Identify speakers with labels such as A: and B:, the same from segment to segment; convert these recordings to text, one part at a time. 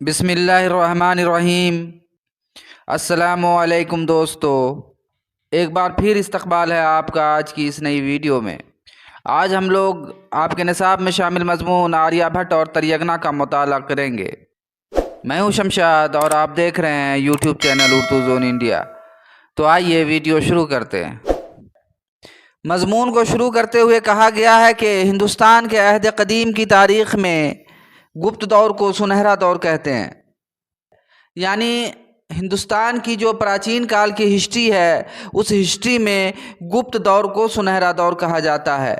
A: بسم اللہ الرحمن الرحیم۔ السلام علیکم دوستو، ایک بار پھر استقبال ہے آپ کا آج کی اس نئی ویڈیو میں۔ آج ہم لوگ آپ کے نصاب میں شامل مضمون آریہ بھٹ اور تریگنا کا مطالعہ کریں گے۔ میں ہوں شمشاد اور آپ دیکھ رہے ہیں YouTube channel Urdu zone India. تو آئیے ویڈیو شروع کرتے ہیں۔ مضمون کو شروع کرتے ہوئے کہا گیا ہے کہ ہندوستان کے عہد قدیم کی تاریخ میں گپت دور کو سنہرا دور کہتے ہیں، یعنی ہندوستان کی جو پراچین کال کی ہسٹری ہے اس ہسٹری میں گپت دور کو سنہرا دور کہا جاتا ہے۔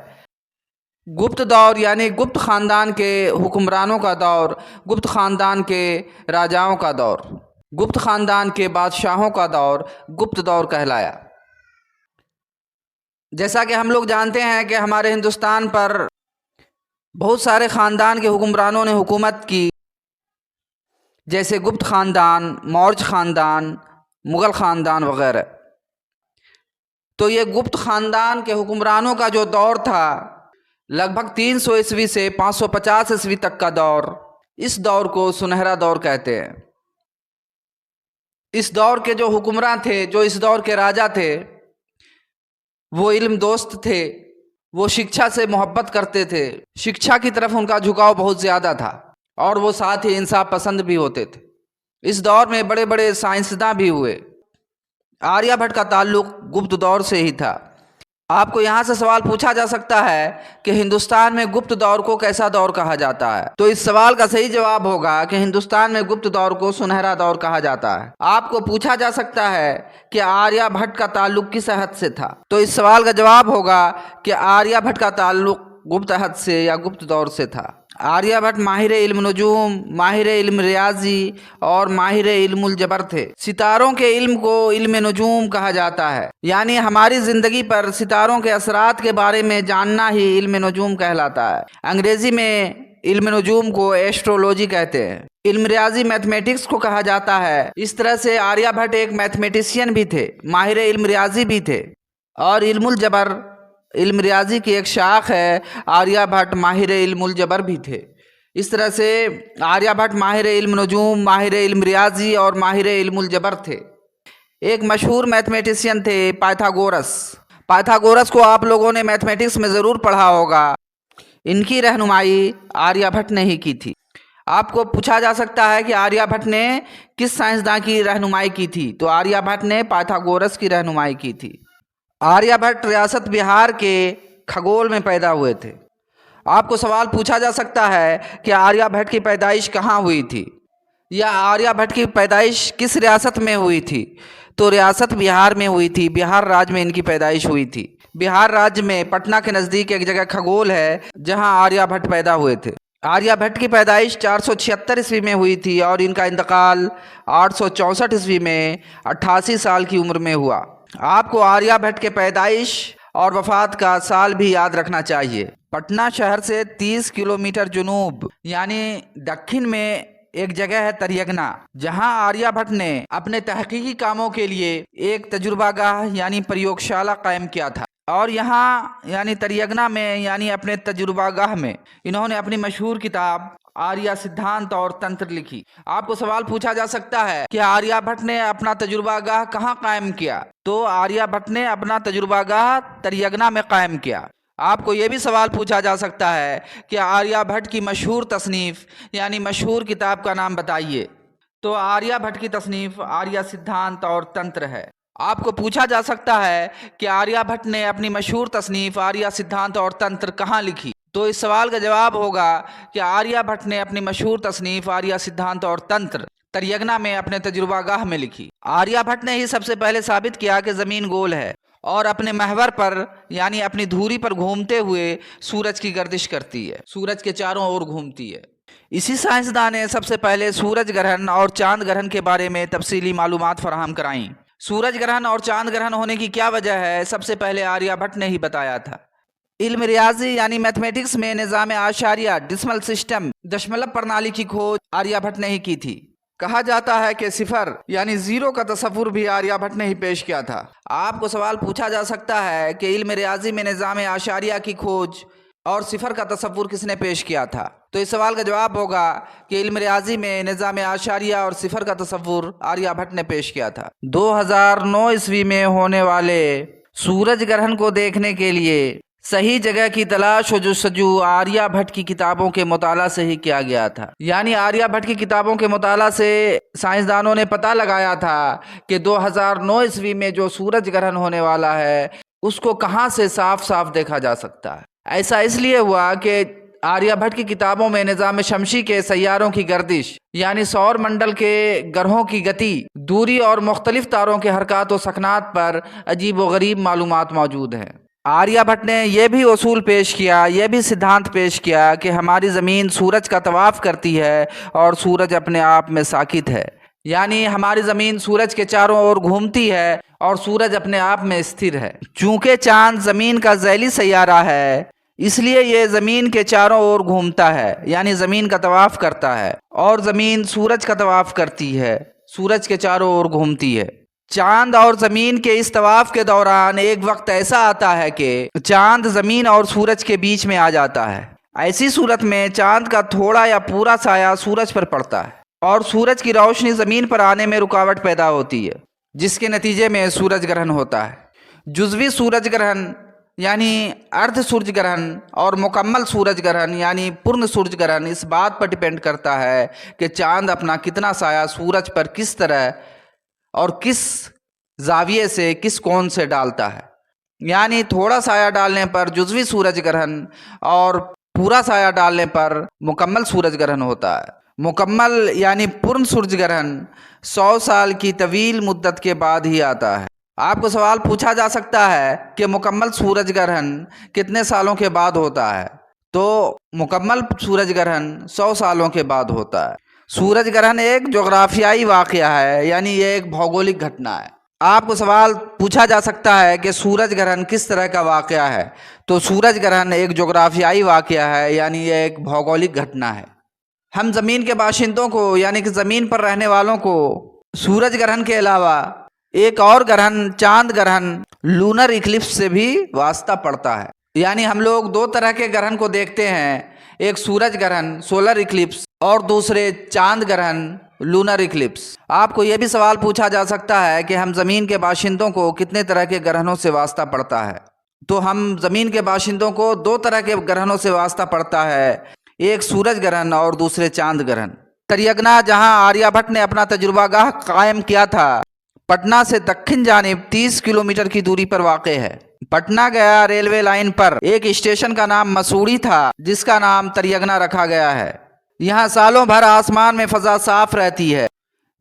A: گپت دور یعنی گپت خاندان کے حکمرانوں کا دور، گپت خاندان کے راجاؤں کا دور، گپت خاندان کے بادشاہوں کا دور گپت دور کہلایا۔ جیسا کہ ہم لوگ جانتے ہیں کہ ہمارے ہندوستان پر بہت سارے خاندان کے حکمرانوں نے حکومت کی، جیسے گپت خاندان، مورج خاندان، مغل خاندان وغیرہ۔ تو یہ گپت خاندان کے حکمرانوں کا جو دور تھا لگ بھگ 300 عیسوی سے 550 عیسوی تک کا دور، اس دور کو سنہرا دور کہتے ہیں۔ اس دور کے جو حکمراں تھے، جو اس دور کے راجا تھے، وہ علم دوست تھے، وہ شکشا سے محبت کرتے تھے، شکشا کی طرف ان کا جھکاؤ بہت زیادہ تھا، اور وہ ساتھ ہی انصاف پسند بھی ہوتے تھے۔ اس دور میں بڑے بڑے سائنسداں بھی ہوئے۔ آریہ بھٹ کا تعلق گپت دور سے ہی تھا۔ آپ کو یہاں سے سوال پوچھا جا سکتا ہے کہ ہندوستان میں گپت دور کو کیسا دور کہا جاتا ہے؟ تو اس سوال کا صحیح جواب ہوگا کہ ہندوستان میں گپت دور کو سنہرا دور کہا جاتا ہے۔ آپ کو پوچھا جا سکتا ہے کہ آریہ بھٹ کا تعلق کس عہد سے تھا؟ تو اس سوال کا جواب ہوگا کہ آریہ بھٹ کا تعلق گپت عہد سے یا گپت دور سے تھا۔ آریہ بھٹ ماہر علم نجوم، ماہر علم ریاضی اور ماہر علم الجبر تھے۔ ستاروں کے علم کو علم نجوم کہا جاتا ہے، یعنی ہماری زندگی پر ستاروں کے اثرات کے بارے میں جاننا ہی علم نجوم کہلاتا ہے۔ انگریزی میں علم نجوم کو ایسٹرولوجی کہتے ہیں۔ علم ریاضی میتھمیٹکس کو کہا جاتا ہے۔ اس طرح سے آریہ بھٹ ایک میتھمیٹیشین بھی تھے، ماہر علم ریاضی بھی تھے، اور علم الجبر علم ریاضی کی ایک شاخ ہے۔ آریہ بھٹ ماہر علم الجبر بھی تھے۔ اس طرح سے آریہ بھٹ ماہر علم نجوم، ماہر علم ریاضی اور ماہر علم الجبر تھے۔ ایک مشہور میتھمیٹیشین تھے پائتھاگورس۔ پائتھاگورس کو آپ لوگوں نے میتھمیٹکس میں ضرور پڑھا ہوگا۔ ان کی رہنمائی آریہ بھٹ نے ہی کی تھی۔ آپ کو پوچھا جا سکتا ہے کہ آریہ بھٹ نے کس سائنسداں کی رہنمائی کی تھی؟ تو آریہ بھٹ نے پائتھاگورس کی رہنمائی کی تھی۔ آریہ بھٹ ریاست بہار کے کھگول میں پیدا ہوئے تھے۔ آپ کو سوال پوچھا جا سکتا ہے کہ آریہ بھٹ کی پیدائش کہاں ہوئی تھی، یا آریہ بھٹ کی پیدائش کس ریاست میں ہوئی تھی؟ تو ریاست بہار میں ہوئی تھی، بہار راج میں ان کی پیدائش ہوئی تھی۔ بہار راج میں پٹنہ کے نزدیک ایک جگہ کھگول ہے جہاں آریہ بھٹ پیدا ہوئے تھے۔ آریہ بھٹ کی پیدائش 476 عیسوی میں ہوئی تھی اور ان کا انتقال 864 عیسوی میں 88 سال کی عمر میں ہوا۔ آپ کو آریہ بھٹ کے پیدائش اور وفات کا سال بھی یاد رکھنا چاہیے۔ پٹنہ شہر سے 30 کلومیٹر جنوب یعنی دکن میں ایک جگہ ہے تریگنا، جہاں آریہ بھٹ نے اپنے تحقیقی کاموں کے لیے ایک تجربہ گاہ یعنی پریوگ شالہ قائم کیا تھا، اور یہاں یعنی تریگنا میں یعنی اپنے تجربہ گاہ میں انہوں نے اپنی مشہور کتاب آریہ سدھانت اور تنتر لکھی۔ آپ کو سوال پوچھا جا سکتا ہے کہ آریہ بھٹ نے اپنا تجربہ گاہ کہاں قائم کیا؟ تو آریہ بھٹ نے اپنا تجربہ گاہ تریگنا میں قائم کیا۔ آپ کو یہ بھی سوال پوچھا جا سکتا ہے کہ آریہ بھٹ کی مشہور تصنیف یعنی مشہور کتاب کا نام بتائیے۔ تو آریہ بھٹ کی تصنیف آریہ سدھانت اور تنتر ہے۔ آپ کو پوچھا جا سکتا ہے کہ آریہ بھٹ نے اپنی مشہور تصنیف آریہ سدھانت اور تنتر کہاں لکھی؟ تو اس سوال کا جواب ہوگا کہ آریہ بھٹ نے اپنی مشہور تصنیف آریہ سدھانت اور تنتر تریگنا میں اپنے تجربہ گاہ میں لکھی۔ آریہ بھٹ نے ہی سب سے پہلے ثابت کیا کہ زمین گول ہے اور اپنے محور پر یعنی اپنی دھوری پر گھومتے ہوئے سورج کی گردش کرتی ہے، سورج کے چاروں اور گھومتی ہے۔ اسی سائنسداں نے سب سے پہلے سورج گرہن اور چاند گرہن کے بارے میں تفصیلی معلومات فراہم کرائیں۔ سورج گرہن اور چاند گرہن ہونے کی کیا وجہ ہے، سب سے پہلے آریہ بھٹ نے ہی بتایا تھا۔ علم ریاضی یعنی میتھمیٹکس میں نظام اعشاریہ ڈیسیمل سسٹم دشملو پرنالی کی کھوج آریہ بھٹ نے ہی کی تھی۔ کہا جاتا ہے کہ صفر یعنی زیرو کا تصور بھی آریہ بھٹ نے ہی پیش کیا تھا۔ آپ کو سوال پوچھا جا سکتا ہے کہ علم ریاضی میں نظام اعشاریہ کی کھوج اور صفر کا تصور کس نے پیش کیا تھا؟ تو اس سوال کا جواب ہوگا کہ علم ریاضی میں نظام اعشاریہ اور صفر کا تصور آریہ بھٹ نے پیش کیا تھا۔ 2009 عیسوی میں ہونے والے سورج گرہن کو دیکھنے کے لیے صحیح جگہ کی تلاش و جستجو آریہ بھٹ کی کتابوں کے مطالعہ سے ہی کیا گیا تھا۔ یعنی آریہ بھٹ کی کتابوں کے مطالعہ سے سائنسدانوں نے پتہ لگایا تھا کہ 2009 عیسوی میں جو سورج گرہن ہونے والا ہے اس کو کہاں سے صاف صاف دیکھا جا سکتا ہے۔ ایسا اس لیے ہوا کہ آریہ بھٹ کی کتابوں میں نظام شمسی کے سیاروں کی گردش یعنی سور منڈل کے گرہوں کی گتی، دوری اور مختلف تاروں کے حرکات و سکنات پر عجیب و غریب معلومات موجود ہیں۔ آریہ بھٹ نے یہ بھی اصول پیش کیا، یہ بھی سدھانت پیش کیا کہ ہماری زمین سورج کا طواف کرتی ہے اور سورج اپنے آپ میں ساکت ہے، یعنی ہماری زمین سورج کے چاروں اور گھومتی ہے اور سورج اپنے آپ میں استھر ہے۔ چونکہ چاند زمین کا ذیلی سیارہ ہے اس لیے یہ زمین کے چاروں اور گھومتا ہے، یعنی زمین کا طواف کرتا ہے، اور زمین سورج کا طواف کرتی ہے، سورج کے چاروں اور گھومتی ہے۔ چاند اور زمین کے اس طواف کے دوران ایک وقت ایسا آتا ہے کہ چاند زمین اور سورج کے بیچ میں آ جاتا ہے۔ ایسی صورت میں چاند کا تھوڑا یا پورا سایہ سورج پر پڑتا ہے اور سورج کی روشنی زمین پر آنے میں رکاوٹ پیدا ہوتی ہے، جس کے نتیجے میں سورج گرہن ہوتا ہے۔ جزوی سورج گرہن یعنی اردھ سورج گرہن اور مکمل سورج گرہن یعنی پورن سورج گرہن اس بات پر ڈیپینڈ کرتا ہے کہ چاند اپنا کتنا سایہ سورج پر کس طرح اور کس زاویے سے، کس کون سے ڈالتا ہے۔ یعنی تھوڑا سایہ ڈالنے پر جزوی سورج گرہن اور پورا سایہ ڈالنے پر مکمل سورج گرہن ہوتا ہے۔ مکمل یعنی پورن سورج گرہن 100 سال کی طویل مدت کے بعد ہی آتا ہے۔ آپ کو سوال پوچھا جا سکتا ہے کہ مکمل سورج گرہن کتنے سالوں کے بعد ہوتا ہے؟ تو مکمل سورج گرہن 100 سالوں کے بعد ہوتا ہے۔ سورج گرہن ایک جغرافیائی واقعہ ہے، یعنی یہ ایک بھوگولک گھٹنا ہے۔ آپ کو سوال پوچھا جا سکتا ہے کہ سورج گرہن کس طرح کا واقعہ ہے؟ تو سورج گرہن ایک جغرافیائی واقعہ ہے، یعنی یہ ایک بھوگولک گھٹنا ہے۔ ہم زمین کے باشندوں کو یعنی کہ زمین پر رہنے والوں کو سورج گرہن کے علاوہ ایک اور گرہن چاند گرہن لونر ایکلپس سے بھی واسطہ پڑتا ہے۔ یعنی ہم لوگ دو طرح کے گرہن کو دیکھتے ہیں، ایک سورج گرہن سولر ایکلپس اور دوسرے چاند گرہن لونر ایکلپس۔ آپ کو یہ بھی سوال پوچھا جا سکتا ہے کہ ہم زمین کے باشندوں کو کتنے طرح کے گرہنوں سے واسطہ پڑتا ہے؟ تو ہم زمین کے باشندوں کو دو طرح کے گرہنوں سے واسطہ پڑتا ہے، ایک سورج گرہن اور دوسرے چاند گرہن۔ تریگنا جہاں آریہ بھٹ نے اپنا تجربہ گاہ قائم کیا تھا، پٹنہ سے دکن جانب 30 کلومیٹر کی دوری پر واقع ہے۔ پٹنہ گیا ریلوے لائن پر ایک اسٹیشن کا نام مسوڑی تھا جس کا نام تریگنا رکھا گیا ہے۔ یہاں سالوں بھر آسمان میں فضا صاف رہتی ہے،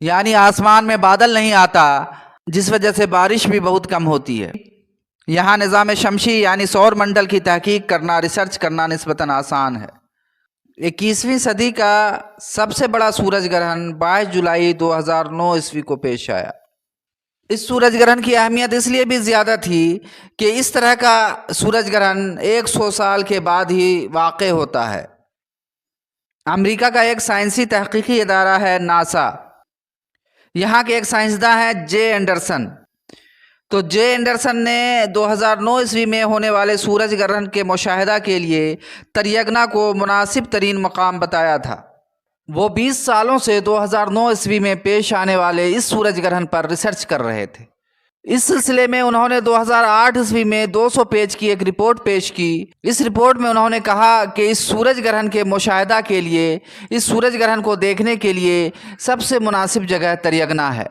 A: یعنی آسمان میں بادل نہیں آتا، جس وجہ سے بارش بھی بہت کم ہوتی ہے۔ یہاں نظام شمسی یعنی سور منڈل کی تحقیق کرنا، ریسرچ کرنا نسبتاً آسان ہے۔ 21ویں صدی کا سب سے بڑا سورج گرہن 22 جولائی 2009 عیسوی کو پیش آیا۔ اس سورج گرہن کی اہمیت اس لیے بھی زیادہ تھی کہ اس طرح کا سورج گرہن 100 سال کے بعد ہی واقع ہوتا ہے۔ امریکہ کا ایک سائنسی تحقیقی ادارہ ہے ناسا، یہاں کے ایک سائنسداں ہیں جے اینڈرسن۔ تو جے اینڈرسن نے 2009 عیسوی میں ہونے والے سورج گرہن کے مشاہدہ کے لیے تریگنا کو مناسب ترین مقام بتایا تھا۔ وہ 20 سالوں سے 2009 عیسوی میں پیش آنے والے اس سورج گرہن پر ریسرچ کر رہے تھے۔ اس سلسلے میں انہوں نے 2008 عیسوی میں 200 پیج کی ایک رپورٹ پیش کی۔ اس رپورٹ میں انہوں نے کہا کہ اس سورج گرہن کے مشاہدہ کے لیے، اس سورج گرہن کو دیکھنے کے لیے سب سے مناسب جگہ تریگنا ہے۔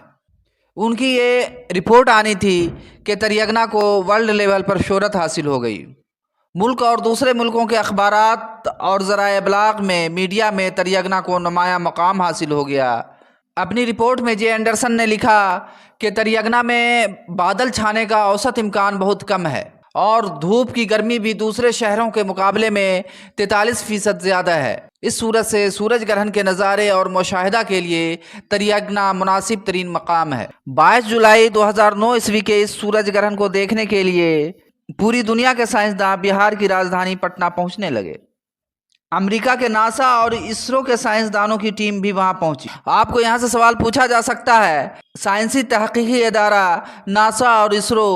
A: ان کی یہ رپورٹ آنی تھی کہ تریگنا کو ورلڈ لیول پر شہرت حاصل ہو گئی۔ ملک اور دوسرے ملکوں کے اخبارات اور ذرائع ابلاغ میں، میڈیا میں تریگنا کو نمایاں مقام حاصل ہو گیا۔ اپنی رپورٹ میں جے اینڈرسن نے لکھا کہ تریگنا میں بادل چھانے کا اوسط امکان بہت کم ہے اور دھوپ کی گرمی بھی دوسرے شہروں کے مقابلے میں 43% زیادہ ہے۔ اس صورت سے سورج گرہن کے نظارے اور مشاہدہ کے لیے تریگنا مناسب ترین مقام ہے۔ 22 جولائی 2009 عیسوی کے اس سورج گرہن کو دیکھنے کے لیے پوری دنیا کے سائنسداں بہار کی راجدھانی پٹنہ پہنچنے لگے۔ امریکہ کے ناسا اور اسرو کے سائنسدانوں کی ٹیم بھی وہاں پہنچی۔ آپ کو یہاں سے سوال پوچھا جا سکتا ہے، سائنسی تحقیقی ادارہ ناسا اور اسرو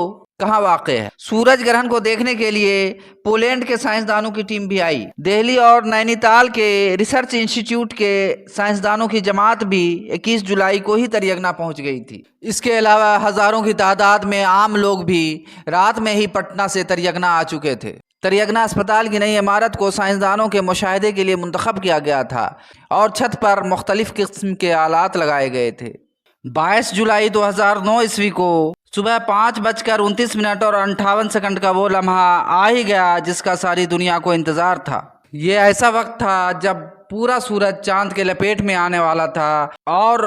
A: کہاں واقع ہے۔ سورج گرہن کو دیکھنے کے لیے پولینڈ کے سائنسدانوں کی ٹیم بھی آئی۔ دہلی اور نینی تال کے ریسرچ انسٹیٹیوٹ کے سائنسدانوں کی جماعت بھی 21 جولائی کو ہی تریگنا پہنچ گئی تھی۔ اس کے علاوہ ہزاروں کی تعداد میں عام لوگ بھی رات میں ہی پٹنہ سے تریگنا آ چکے تھے۔ تریگنا اسپتال کی نئی عمارت کو سائنسدانوں کے مشاہدے کے لیے منتخب کیا گیا تھا اور چھت پر مختلف قسم کے آلات لگائے گئے تھے۔ 22 جولائی 2009 عیسوی کو صبح 5:29 اور 58 سیکنڈ کا وہ لمحہ آ ہی گیا جس کا ساری دنیا کو انتظار تھا۔ یہ ایسا وقت تھا جب پورا سورج چاند کے لپیٹ میں آنے والا تھا اور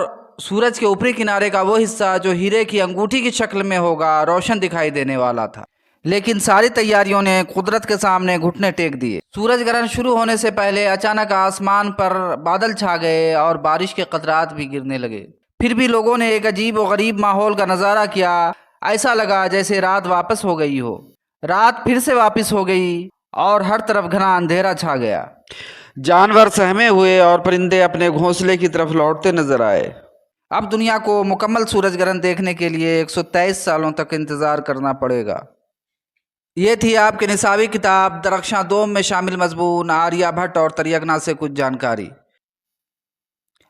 A: سورج کے اوپری کنارے کا وہ حصہ جو ہیرے کی انگوٹھی کی شکل میں ہوگا روشن دکھائی دینے والا تھا، لیکن ساری تیاریوں نے قدرت کے سامنے گھٹنے ٹیک دیے۔ سورج گرہن شروع ہونے سے پہلے اچانک آسمان پر بادل چھا گئے اور بارش کے قطرات بھی گرنے لگے۔ پھر بھی لوگوں نے ایک عجیب و غریب ماحول کا نظارہ کیا۔ ایسا لگا جیسے رات واپس ہو گئی ہو۔ رات پھر سے واپس ہو گئی اور ہر طرف گھنا اندھیرا چھا گیا۔ جانور سہمے ہوئے اور پرندے اپنے گھونسلے کی طرف لوٹتے نظر آئے۔ اب دنیا کو مکمل سورج گرہن دیکھنے کے لیے 123 سالوں تک انتظار کرنا پڑے گا۔ یہ تھی آپ کے نصابی کتاب درخشاں دوم میں شامل مضمون آریہ بھٹ اور تریگنا سے کچھ جانکاری۔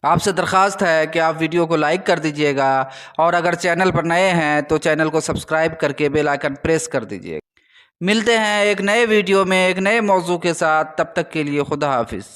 A: آپ سے درخواست ہے کہ آپ ویڈیو کو لائک کر دیجئے گا اور اگر چینل پر نئے ہیں تو چینل کو سبسکرائب کر کے بیل آئیکن پریس کر دیجئے گا۔ ملتے ہیں ایک نئے ویڈیو میں ایک نئے موضوع کے ساتھ، تب تک کے لیے خدا حافظ۔